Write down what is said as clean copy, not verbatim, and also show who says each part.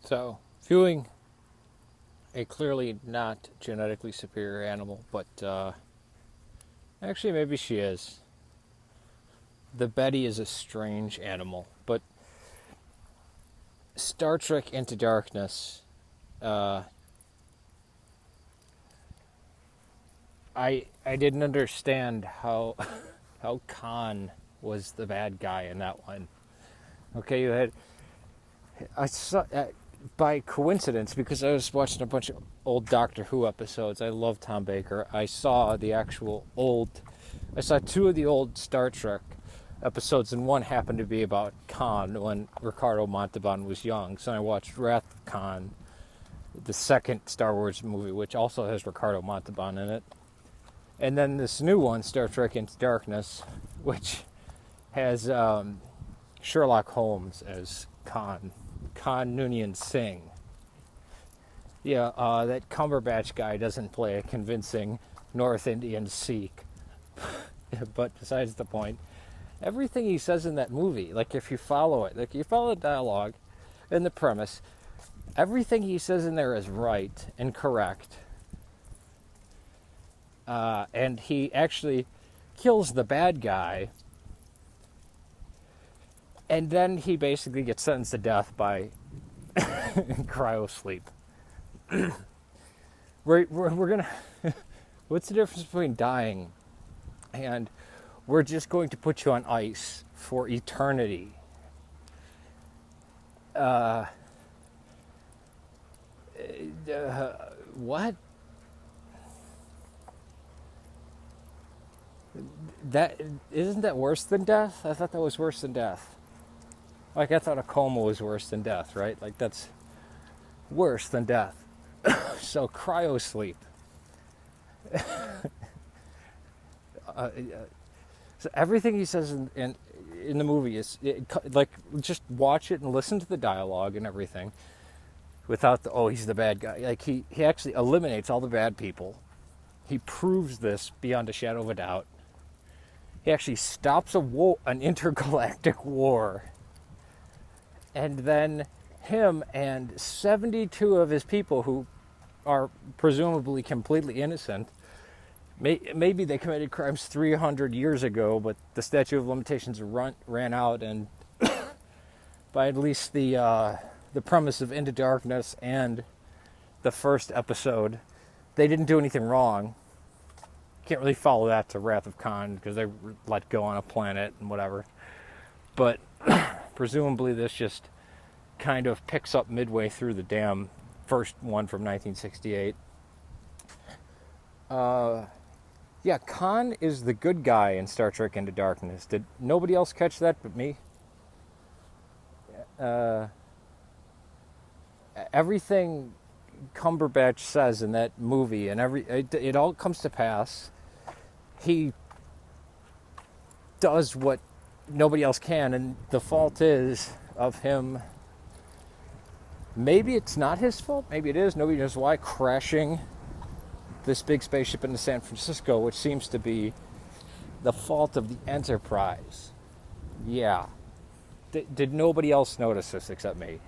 Speaker 1: So, viewing a clearly not genetically superior animal, but actually maybe she is. The Betty is a strange animal, but Star Trek Into Darkness, I didn't understand how how Khan was the bad guy in that one. Okay, you had I saw by coincidence because I was watching a bunch of old Doctor Who episodes. I love Tom Baker. I saw two of the old Star Trek episodes, and one happened to be about Khan when Ricardo Montalban was young. So I watched Wrath of Khan, the second Star Wars movie, which also has Ricardo Montalban in it. And then this new one, Star Trek Into Darkness, which has Sherlock Holmes as Khan Noonien Singh. Yeah, that Cumberbatch guy doesn't play a convincing North Indian Sikh. But besides the point, everything he says in that movie, like if you follow it, like you follow the dialogue and the premise, everything he says in there is right and correct. And he actually kills the bad guy, and then he basically gets sentenced to death by cryosleep. we're gonna. What's the difference between dying and we're just going to put you on ice for eternity? What? That isn't that worse than death? I thought that was worse than death. Like I thought a coma was worse than death, right? Like that's worse than death. So cryosleep. So everything he says in the movie is like just watch it and listen to the dialogue and everything. Without he's the bad guy. Like he actually eliminates all the bad people. He proves this beyond a shadow of a doubt. He actually stops an intergalactic war. And then him and 72 of his people who are presumably completely innocent, maybe they committed crimes 300 years ago, but the statute of limitations ran out, and by at least the premise of Into Darkness and the first episode, they didn't do anything wrong. Can't really follow that to Wrath of Khan because they let go on a planet and whatever. But presumably this just kind of picks up midway through the damn first one from 1968. Yeah, Khan is the good guy in Star Trek Into Darkness. Did nobody else catch that but me? Everything Cumberbatch says in that movie, and it all comes to pass. He does what nobody else can, and the fault is of him. Maybe it's not his fault. Maybe it is. Nobody knows why. Crashing this big spaceship into San Francisco, which seems to be the fault of the Enterprise. Yeah. Did nobody else notice this except me?